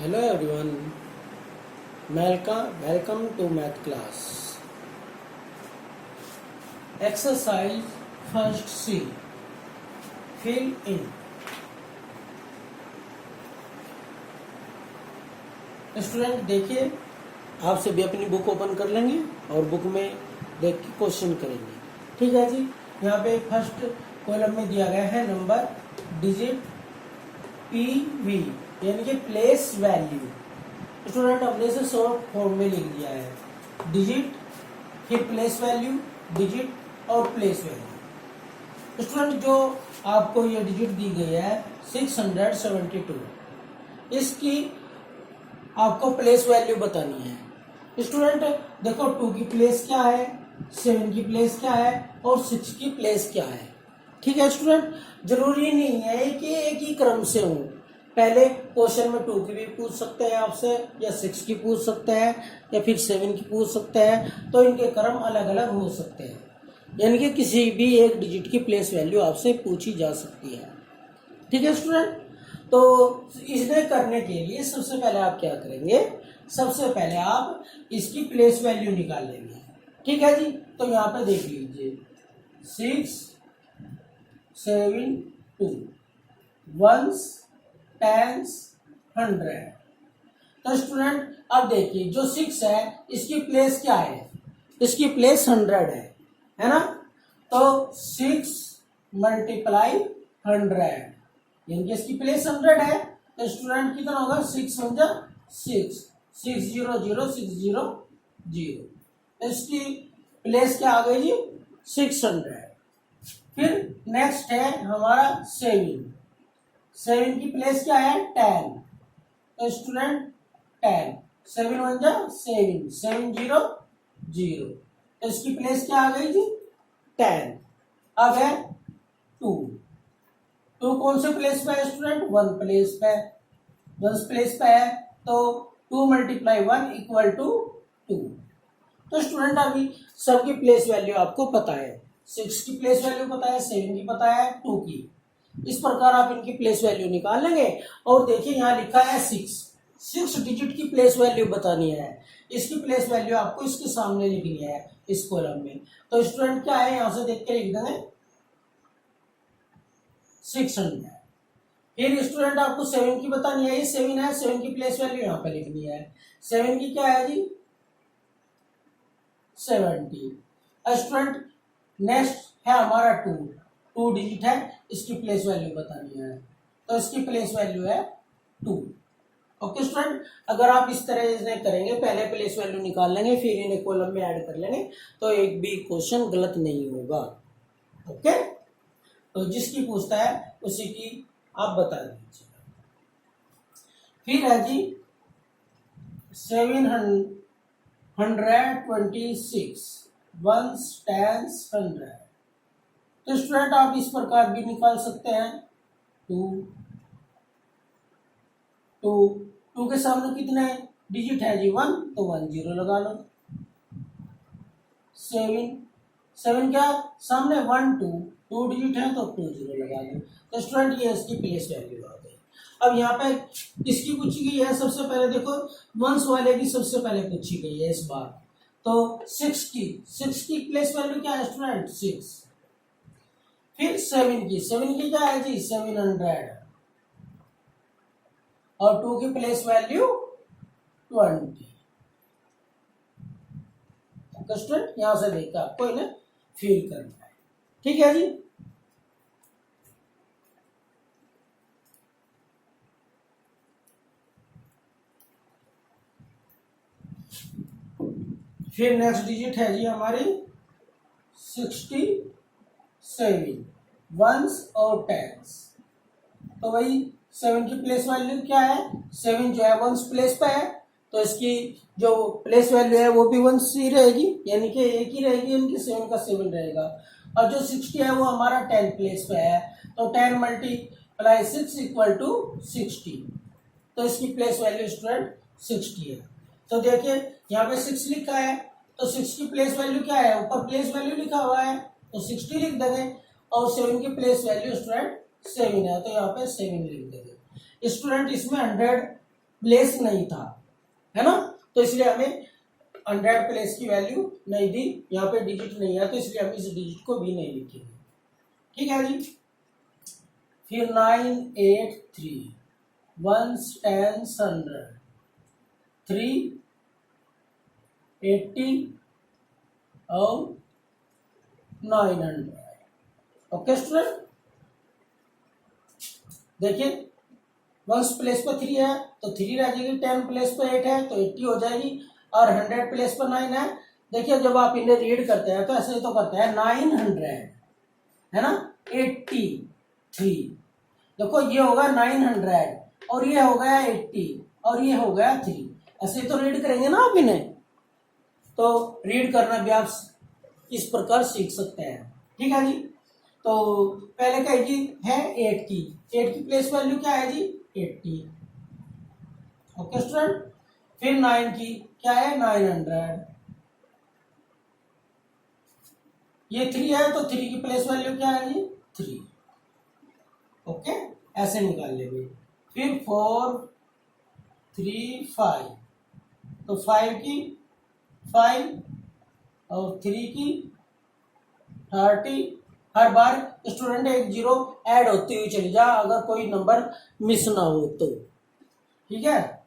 Hello everyone, welcome to math class. Exercise first C. Fill in. Student देखिए, आप सभी अपनी बुक ओपन कर लेंगे और बुक में देख के क्वेश्चन करेंगे। ठीक है जी। यहाँ पे फर्स्ट कॉलम में दिया गया है नंबर, डिजिट, पीवी यानी कि प्लेस वैल्यू। स्टूडेंट हमने इसे शॉर्ट फॉर्म में लिख दिया है, डिजिट, फिर प्लेस वैल्यू, डिजिट और प्लेस वैल्यू। स्टूडेंट जो आपको ये डिजिट दी गई है 672, इसकी आपको प्लेस वैल्यू बतानी है। स्टूडेंट देखो 2 की प्लेस क्या है, 7 की प्लेस क्या है और 6 की प्लेस क्या है। ठीक है स्टूडेंट, जरूरी नहीं है कि एक ही क्रम से हो। पहले क्वेश्चन में 2 की भी पूछ सकते हैं आपसे, या 6 की पूछ सकते हैं, या फिर 7 की पूछ सकते हैं, तो इनके क्रम अलग अलग हो सकते हैं। यानी कि किसी भी एक डिजिट की प्लेस वैल्यू आपसे पूछी जा सकती है। ठीक है स्टूडेंट, तो इसे करने के लिए सबसे पहले आप क्या करेंगे, सबसे पहले आप इसकी प्लेस वैल्यू निकाल लेंगे। ठीक है जी। तो यहाँ पे देख लीजिए 6, 7, 2, 1s, 10s, 100। तो स्टूडेंट अब देखिए जो 6 है इसकी प्लेस क्या है, इसकी प्लेस 100 है ना। तो 6 मल्टीप्लाई 100 यानी कि इसकी प्लेस 100 है। तो स्टूडेंट कितना होगा, 6 1 6, 6 0 0 6 0 0। इसकी प्लेस क्या आ गई जी, 600। फिर नेक्स्ट है हमारा 7, 7 की प्लेस क्या है, 10। तो स्टूडेंट 10, 7 1 7, 7 0 0। तो इसकी प्लेस क्या आ गई जी, 10। अब है 2, 2 कौन से प्लेस पे है स्टूडेंट, 1 प्लेस पे, 1 प्लेस पे है। तो 2 मल्टीप्लाई 1 इक्वल टू 2। तो स्टूडेंट अभी सबकी प्लेस वैल्यू आपको पता है, 6 की प्लेस वैल्यू पता है, 7 की पता है, 2 की। इस प्रकार आप इनकी प्लेस वैल्यू निकाल लेंगे। और देखिए यहाँ लिखा है 6 डिजिट की प्लेस वैल्यू बतानी है। इसकी प्लेस वैल्यू आपको इसके सामने लिखनी है इस कॉलम में। तो स्टूडेंट क्या है, यहां से देख के लिख देंगे 600। फिर स्टूडेंट आपको 7 की बतानी है, ये 7 है, 7 की प्लेस वैल्यू यहाँ पे लिखनी है। 7 की क्या है जी, 70। स्टूडेंट नेक्स्ट है हमारा 2 डिजिट है, इसकी प्लेस वैल्यू बतानी है। तो इसकी प्लेस वैल्यू है 2। ओके स्टूडेंट, अगर आप इस तरह से करेंगे, पहले प्लेस वैल्यू निकाल लेंगे फिर इन्हें कॉलम में ऐड कर लेंगे, तो एक भी क्वेश्चन गलत नहीं होगा। ओके, तो जिसकी पूछता है उसी की आप बता दीजिए। फिर है जी 726, 1s 10s 100। तो स्टूडेंट आप इस प्रकार भी निकाल सकते हैं, 2 के सामने कितने डिजिट है जी, 1, तो 1 0 लगा लो। 7 क्या सामने 1 2 डिजिट है, तो 2 0 लगा दो। तो स्टूडेंट ये इसकी प्लेस वैल्यू आ गई। अब यहाँ पे किसकी पूछी गई है, सबसे पहले देखो 1s वाले की सबसे पहले पूछी गई है इस बार। तो 6 की प्लेस वैल्यू क्या है स्टूडेंट, 6। फिर 7 की क्या है जी, 700। और 2 की प्लेस वैल्यू 20। स्टूडेंट यहां से देखकर आपको इन्हें फिल करना है। ठीक है जी। फिर नेक्स्ट डिजिट है जी हमारी 67, 1s और 10s। तो वही 7 की प्लेस वैल्यू क्या है, 7 जो है 1s प्लेस पे है, तो इसकी जो प्लेस वैल्यू है वो भी 1s ही रहेगी, यानी कि एक ही रहेगी, यानी 7 का 7 रहेगा। और जो 60 है वो हमारा 10 प्लेस पे है, तो 10 मल्टीप्लाई 6 इक्वल टू 60। तो इसकी प्लेस वैल्यू स्टूडेंट 60 है। तो देखिए यहाँ पे 6 लिखा है, तो 6 की प्लेस वैल्यू क्या है, ऊपर प्लेस वैल्यू लिखा हुआ है तो 60 लिख देंगे। और 7 की प्लेस वैल्यू स्टूडेंट 7 है, तो यहाँ पे 7 लिख देंगे। स्टूडेंट इसमें 100 प्लेस नहीं था, है ना, तो इसलिए हमें 100 प्लेस की वैल्यू नहीं दी, यहाँ पे डिजिट नहीं है तो इसलिए हम इस डिजिट को भी नहीं लिखेंगे। ठीक है जी। फिर 983 1s 10s 100 380 और 900। ओके स्टूडेंट, देखिए 1s प्लेस पर 3 है तो 3 रह जाएगी, 10 प्लेस पर 8 है तो 80 हो जाएगी, और 100 प्लेस पर 9 है। देखिए जब आप इन्हें रीड करते हैं तो ऐसे तो करते हैं 900 है ना, 83, देखो ये होगा 900 और ये हो गया 80 और ये हो गया 3, ऐसे तो रीड करेंगे ना आप इन्हें, तो रीड करना भी आप इस प्रकार सीख सकते हैं। ठीक है जी। तो पहले का जी है 8 की प्लेस वैल्यू क्या है जी 80। ओके स्टूडेंट, फिर 9 की क्या है 900, ये 3 है तो 3 की प्लेस वैल्यू क्या है जी 3। ओके, ऐसे निकाल लेंगे। फिर 4 3 5 तो 5 की 5 और 3 की 30, हर बार स्टूडेंट एक जीरो ऐड होती हुई चली जा अगर कोई नंबर मिस ना हो तो। ठीक है,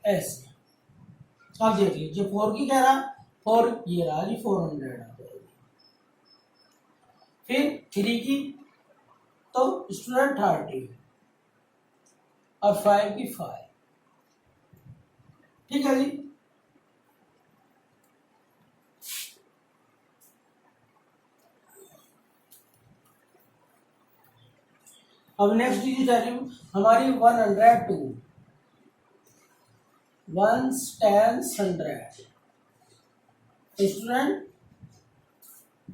ऐसे अब देख लीजिए 4 की कह रहा 4, ये रहा जी 400। फिर 3 की तो स्टूडेंट 30 और 5 की 5। ठीक है जी। अब नेक्स्ट डिजिट है हमारी 102 1s 10s 100। स्टूडेंट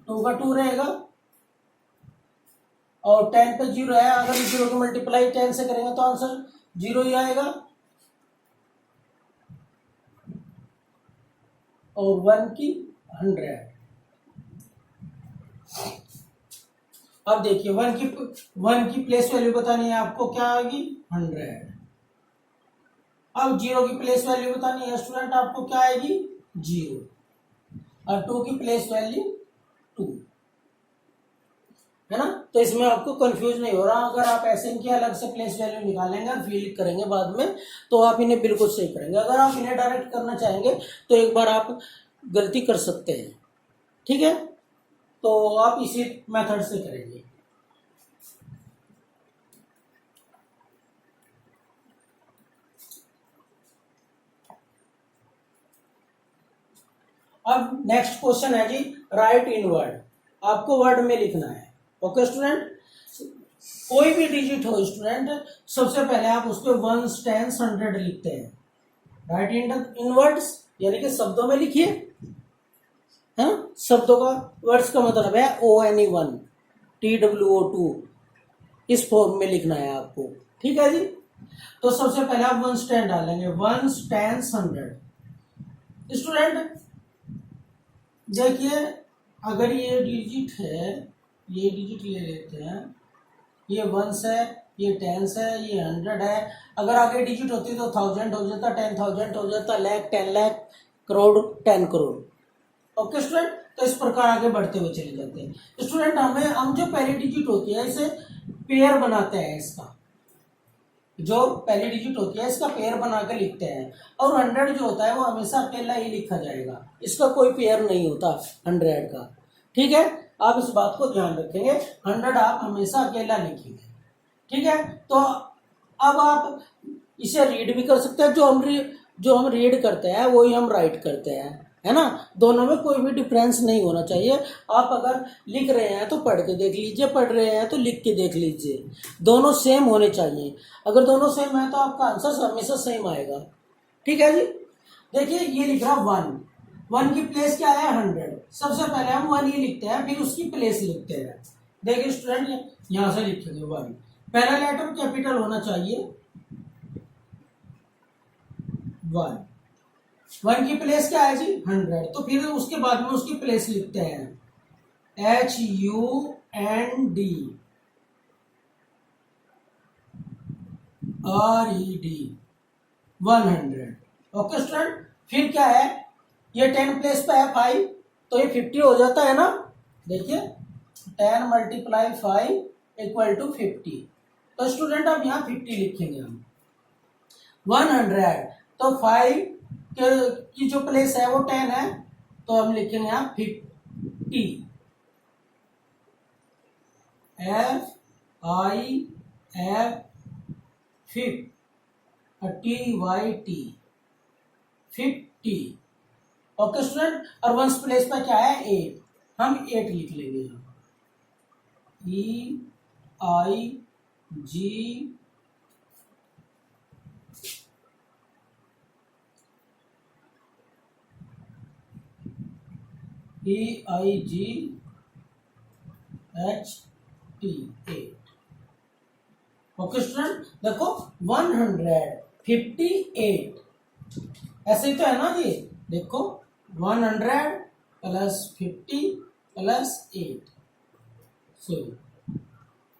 2 का 2 रहेगा और 10 पे 0 है, अगर 0 को मल्टीप्लाई 10 से करेंगे तो आंसर 0 ही आएगा, और 1 की 100। अब देखिए 1 की प्लेस वैल्यू बतानी है आपको, क्या आएगी 100। अब 0 की प्लेस वैल्यू बतानी है स्टूडेंट आपको, क्या आएगी 0, और 2 की प्लेस वैल्यू 2, है ना। तो इसमें आपको कंफ्यूज नहीं हो रहा, अगर आप ऐसे इनकी अलग से प्लेस वैल्यू निकालेंगे और फिल करेंगे बाद में तो आप इन्हें बिल्कुल सही करेंगे। अगर आप इन्हें डायरेक्ट करना चाहेंगे तो एक बार आप गलती कर सकते हैं। ठीक है, तो आप इसी मेथड से करेंगे। अब नेक्स्ट क्वेश्चन है जी राइट इन वर्ड, आपको वर्ड में लिखना है। ओके स्टूडेंट, कोई भी डिजिट हो स्टूडेंट, सबसे पहले आप उसको 1s 10s 100 लिखते हैं। राइट इन वर्ड्स यानी कि शब्दों में लिखिए, है ना। शब्दों का वर्ड्स का मतलब है ONE1 TWO2, इस फॉर्म में लिखना है आपको। ठीक है जी। तो सबसे पहले आप 1s 10 डालेंगे, 1s 10s 100। स्टूडेंट देखिए अगर ये डिजिट है, ये डिजिट ले लेते हैं, ये 1s है, ये 10s है, ये 100 है। अगर आगे डिजिट होती तो 1000 हो जाता, 10,000 हो जाता, लाख 10 लाख, करोड़ 10 करोड़। ओके स्टूडेंट, तो इस प्रकार आगे बढ़ते हुए चले जाते हैं। स्टूडेंट हम जो पहली डिजिट होती है इसे पेयर बनाते हैं, इसका जो पहली डिजिट होती है इसका पेयर बना के लिखते हैं, और 100 जो होता है वो हमेशा अकेला ही लिखा जाएगा, इसका कोई पेयर नहीं होता 100 का। ठीक है, आप इस बात को ध्यान रखेंगे, 100 आप हमेशा अकेला लिखेंगे। ठीक है, तो अब आप इसे रीड भी कर सकते हैं, जो हम रीड करते हैं वही हम राइट करते हैं, है ना। दोनों में कोई भी डिफरेंस नहीं होना चाहिए। आप अगर लिख रहे हैं तो पढ़ के देख लीजिए, पढ़ रहे हैं तो लिख के देख लीजिए, दोनों सेम होने चाहिए। अगर दोनों सेम है तो आपका आंसर हमेशा सेम आएगा। ठीक है जी। देखिए ये लिख रहा 1 की प्लेस क्या है 100, सबसे पहले हम 1 ही लिखते हैं, फिर उसकी प्लेस लिखते हैं। देखिए स्टूडेंट यहां से लिखेंगे 1, पहला लेटर कैपिटल होना चाहिए 1 की प्लेस क्या है जी 100, तो फिर उसके बाद में उसकी प्लेस लिखते हैं HUND, RED 100। ओके स्टूडेंट, फिर क्या है, ये 10 प्लेस पे है 5, तो ये 50 हो जाता है ना। देखिए 10 मल्टीप्लाई 5 इक्वल टू 50। तो स्टूडेंट अब यहाँ 50 लिखेंगे हम। 100 तो 5 की जो प्लेस है वो 10 है, तो हम लिखेंगे यहाँ 50। FIF TYT 50। ओके स्टूडेंट, और वंस प्लेस पर क्या है 8, हम 8 लिख लेंगे यहाँ। EIGHT 8। ओके स्टूडेंट, देखो 158 ऐसे ही तो है ना जी। देखो 100 प्लस 50 प्लस 8,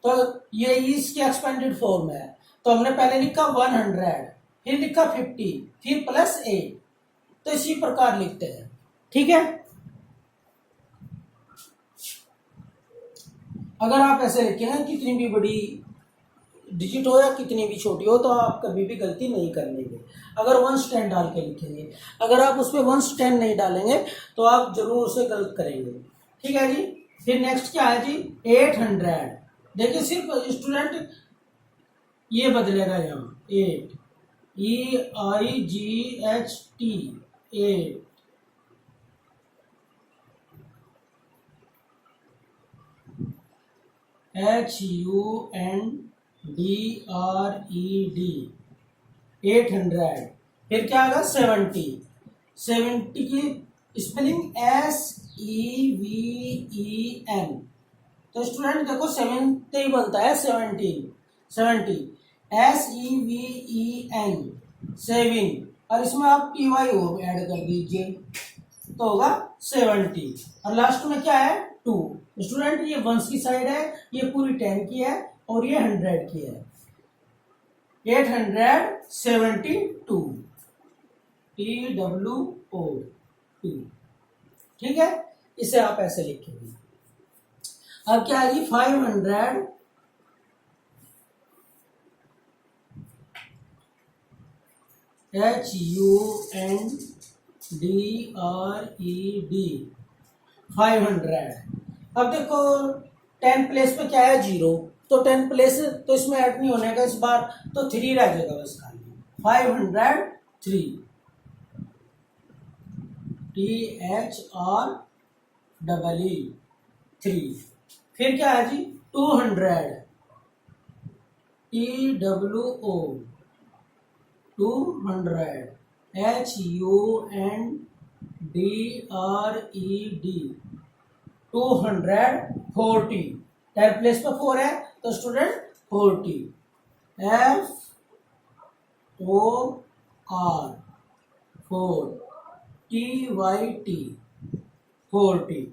तो ये इसकी एक्सपेंडेड फॉर्म है। तो हमने पहले लिखा 100, फिर लिखा 50, फिर प्लस 8, तो इसी प्रकार लिखते हैं। ठीक है, अगर आप ऐसे लिखेंगे कितनी भी बड़ी डिजिट हो या कितनी भी छोटी हो, तो आप कभी भी गलती नहीं कर लेंगे अगर 110 डाल के लिखेंगे। अगर आप उसमें 110 नहीं डालेंगे तो आप जरूर उसे गलत करेंगे। ठीक है जी, फिर नेक्स्ट क्या है जी 800। देखिए सिर्फ स्टूडेंट ये बदलेगा यहाँ 8, EIGHT 8। HUNDRED 800। फिर क्या आएगा 70। 70 की स्पेलिंग SEVEN। तो स्टूडेंट देखो 7 से ही बनता है 17, 70 SEVEN 7, और इसमें आप TY और ऐड कर दीजिए तो होगा 70। और लास्ट में क्या है 2। स्टूडेंट ये वंस की साइड है, ये पूरी 10 की है और ये 100 की है। 872 TWO2। ठीक है, इसे आप ऐसे लिखेंगे। अब क्या है जी 500 HUNDRED 500। अब देखो 10 प्लेस पे क्या है 0, तो 10 प्लेस तो इसमें ऐड नहीं होने का इस बार, तो 3 रह जाएगा बस खाली। 503 THREE 3। फिर क्या है जी 200 TWO 200 HUNDRED 240। 10 प्लेस पर 4 है तो स्टूडेंट 40 FOR 4 TYT 40।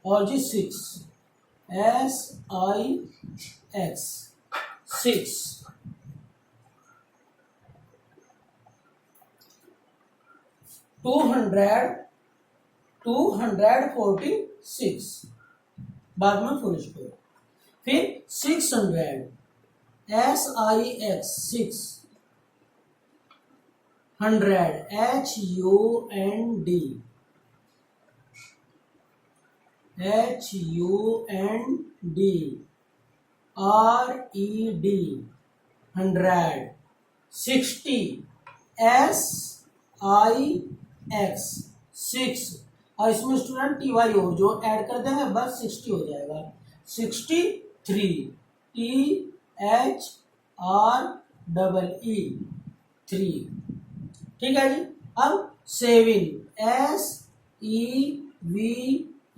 और जी 6 SIX 6। 246 बाद में फुल स्टॉप। फिर 600 SIX 6 100 HUND RED 100 60 SIX 6। और इसमें स्टूडेंट TY और जो ऐड कर देंगे बस 60 हो जाएगा। 63 THREE 3। ठीक है जी, अब 7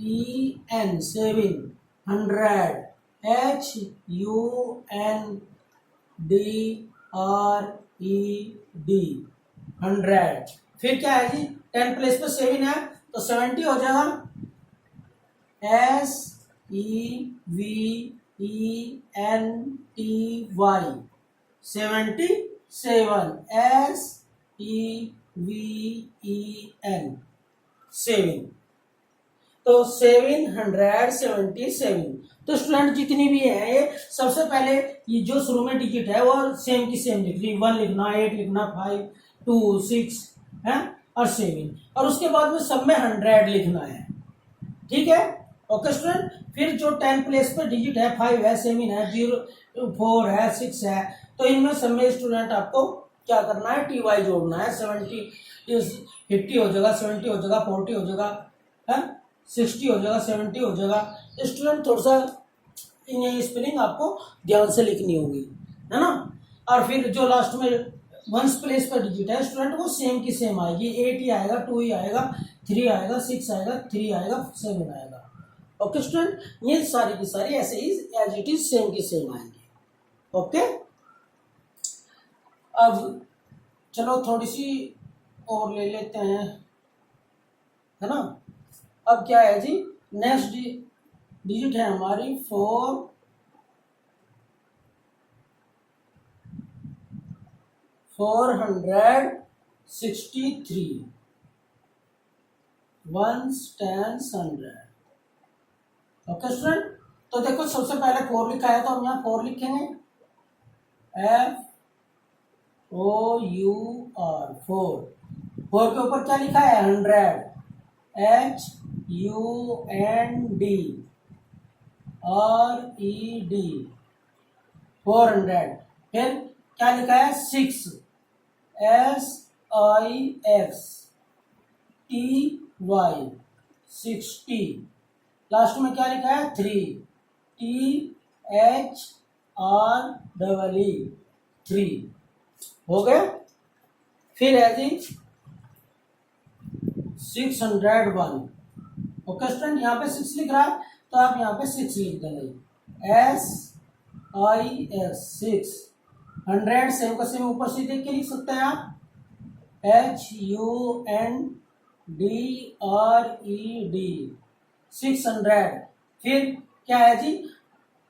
SEVEN 7 100 HUNDRED 100। फिर क्या है जी 10 प्लेस पे 7 है तो 70 हो जाएगा। SEVENTY 70 SEVEN, seven. तो 777। तो स्टूडेंट जितनी भी है ये सबसे पहले ये जो शुरू में डिजिट है वो सेम की सेम लिख ली, 1 लिखना, 8 लिखना, 5, 2, 6 है और 7, और उसके बाद में सब में 100 लिखना है। ठीक है, ओके स्टूडेंट। फिर जो 10 प्लेस पर डिजिट है, 5 है, 7 है, 0, 4 है, 6 है, तो इनमें सब में स्टूडेंट आपको क्या करना है, TY जोड़ना है। 70 50 हो जाएगा, 70 हो जाएगा, 40 हो जाएगा, है 60 हो जाएगा, 70 हो जाएगा। स्टूडेंट थोड़ा सा ये स्पेलिंग आपको ध्यान से लिखनी होगी, है ना। और फिर जो लास्ट में 1 प्लेस पर डिजिट है स्टूडेंट वो सेम की सेम आएगी, 8 ही आएगा, 2 ही आएगा, 3 आएगा, 6 आएगा, 3 आएगा, 7 आएगा। ओके स्टूडेंट, ये सारी की सारी ऐसे ही एज इट इज सेम की सेम आएंगे। ओके, अब चलो थोड़ी सी और ले लेते हैं, है ना। अब क्या है जी, नेक्स्ट डिजिट है हमारी 463, 1s, 10s, 100। ओके स्टूडेंट, तो देखो सबसे पहले 4 लिखा है तो हम यहाँ 4 लिखेंगे, FOUR, 4। 4 के ऊपर क्या लिखा है, 100, HUNDRED, 400। फिर क्या लिखा है, 6, SIXTY, 60। लास्ट में क्या लिखा है, 3, THREE, 3। हो गया। फिर है जी 601। ओके स्टूडेंट, यहाँ पे 6 लिख रहा है तो आप यहाँ पे 6 लिख देंगे, SIX, 6। 100 सेम का सेम ऊपर से देख के लिख सकते हैं आप, HUNDRED, 600। फिर क्या है जी,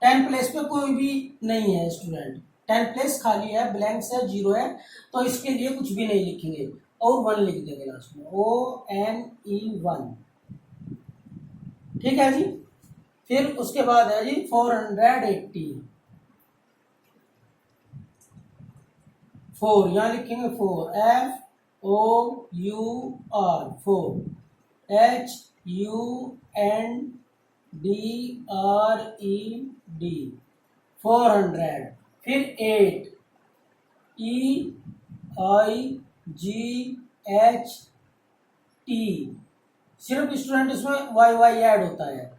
10 प्लेस पे कोई भी नहीं है स्टूडेंट, 10 प्लेस खाली है, ब्लैंक है, 0 है, तो इसके लिए कुछ भी नहीं लिखेंगे और 1 लिख देंगे लास्ट में, ONE1। ठीक है जी। फिर उसके बाद है जी 480, 4 यहाँ लिखेंगे, 4, FOUR, 4, HUNDRED, 400। फिर 8, EIGHT, सिर्फ स्टूडेंट इसमें YY ऐड होता है,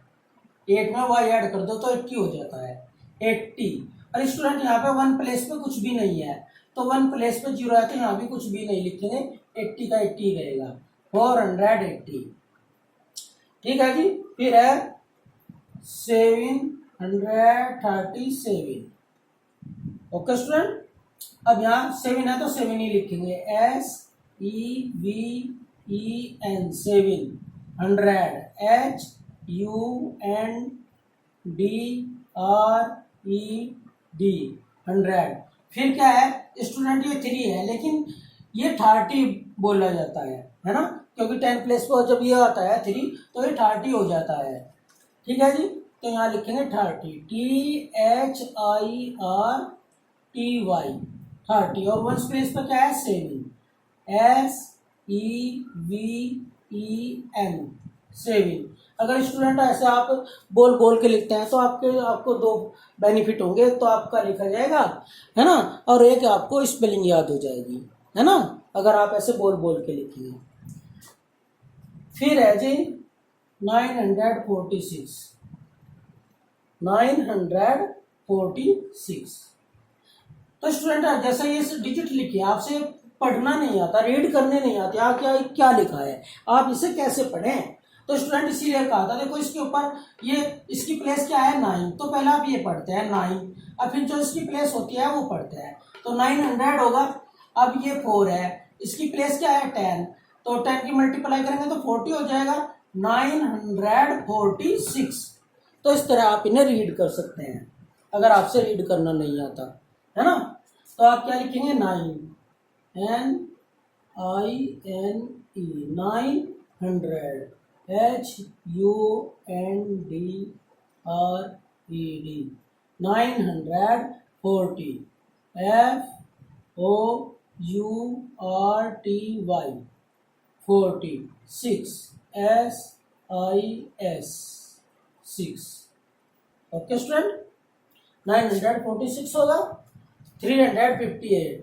8 में Y ऐड कर दो तो 80 हो जाता है, 80। और स्टूडेंट यहाँ पे 1 प्लेस पे कुछ भी नहीं है, तो 1 प्लेस पे 0 है तो यहाँ भी कुछ भी नहीं लिखेंगे, 80 का 80 रहेगा, 480। ठीक है जी। फिर है 737। ओके स्टूडेंट, अब यहाँ 7 है तो 7 ही लिखेंगे, SEVEN, 7। 100, HUNDRED, 100। फिर क्या है स्टूडेंट, ये 3 है लेकिन ये 30 बोला जाता है ना, क्योंकि 10 प्लेस पर जब ये आता है 3 तो ये 30 हो जाता है। ठीक है जी, तो यहाँ लिखेंगे 30, THIRTY, 30। और 1 स्पेस पर क्या है, 7, SEVEN, 7। अगर स्टूडेंट ऐसे आप बोल बोल के लिखते हैं तो आपको 2 बेनिफिट होंगे, तो आपका लिखा जाएगा, है ना, और एक आपको स्पेलिंग याद हो जाएगी, है ना, अगर आप ऐसे बोल बोल के लिखेंगे। फिर है जी 946, 946। तो स्टूडेंट जैसे ये डिजिट लिखी आपसे पढ़ना नहीं आता, रीड करने नहीं आते, आप क्या लिखा है, आप इसे कैसे पढ़ें। तो स्टूडेंट इसीलिए कहा था, देखो इसके ऊपर ये इसकी प्लेस क्या है, 9, तो पहले आप ये पढ़ते हैं 9, और फिर जो इसकी प्लेस होती है वो पढ़ते हैं, तो 900 होगा। अब ये 4 है, इसकी प्लेस क्या है, 10, तो 10 की मल्टीप्लाई करेंगे तो 40 हो जाएगा, 946। तो इस तरह आप इन्हें रीड कर सकते हैं अगर आपसे रीड करना नहीं आता, है ना। तो आप क्या लिखेंगे 9 NINE 900 HUNDRED 940 FOURTY 40 6 SIS 6। Okay student, 946 होगा 358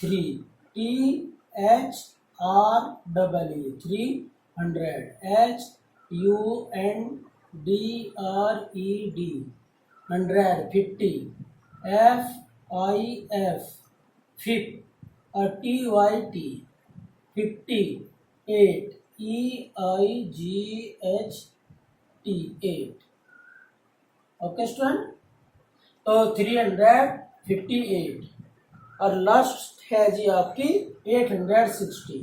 3 THREE 300 HUNDRED 100 50 FIF FIP TYT 58 EIGHT 8। Okay student, तो 358 और लास्ट है जी आपकी 860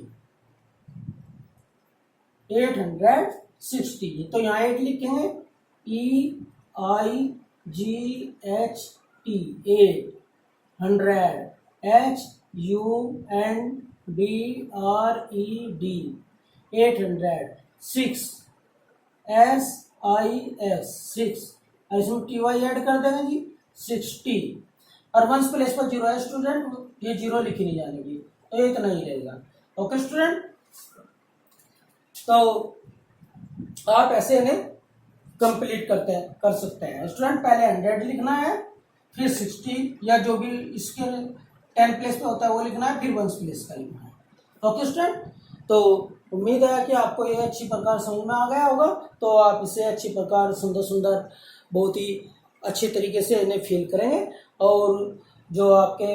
तो यहाँ 8 लिखेंगे EIGHT 8 100 HUNDRED 800 6 SIS 6 इसमें TY ऐड कर देंगे जी 60 और वंस प्लेस पर जीरो है स्टूडेंट, ये जीरो लिखी नहीं जानेगी तो ये इतना ही रहेगा। ओके स्टूडेंट, तो आप ऐसे इन्हें कंप्लीट कर सकते हैं स्टूडेंट। पहले 100 लिखना है, फिर 60 या जो भी इसके 10 प्लेस पे होता है वो लिखना है, फिर वंस प्लेस का लिखना है। ओके स्टूडेंट, तो उम्मीद है कि आपको ये अच्छी प्रकार समझ में आ गया होगा। तो आप इसे अच्छी प्रकार सुंदर सुंदर बहुत ही अच्छे तरीके से इन्हें फिल करेंगे और जो आपके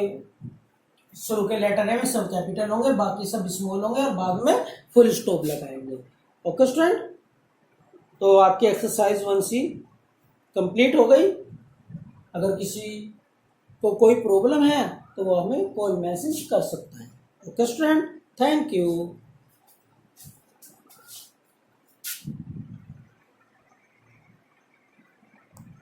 शुरू के लेटर है वे सब कैपिटल होंगे, बाकी सब स्मॉल होंगे और बाद में फुल स्टॉप लगाएंगे। ओके स्टूडेंट, तो आपकी एक्सरसाइज 1C कंप्लीट हो गई। अगर किसी को कोई प्रॉब्लम है तो वो हमें कॉल मैसेज कर सकता है। Okay student, thank you.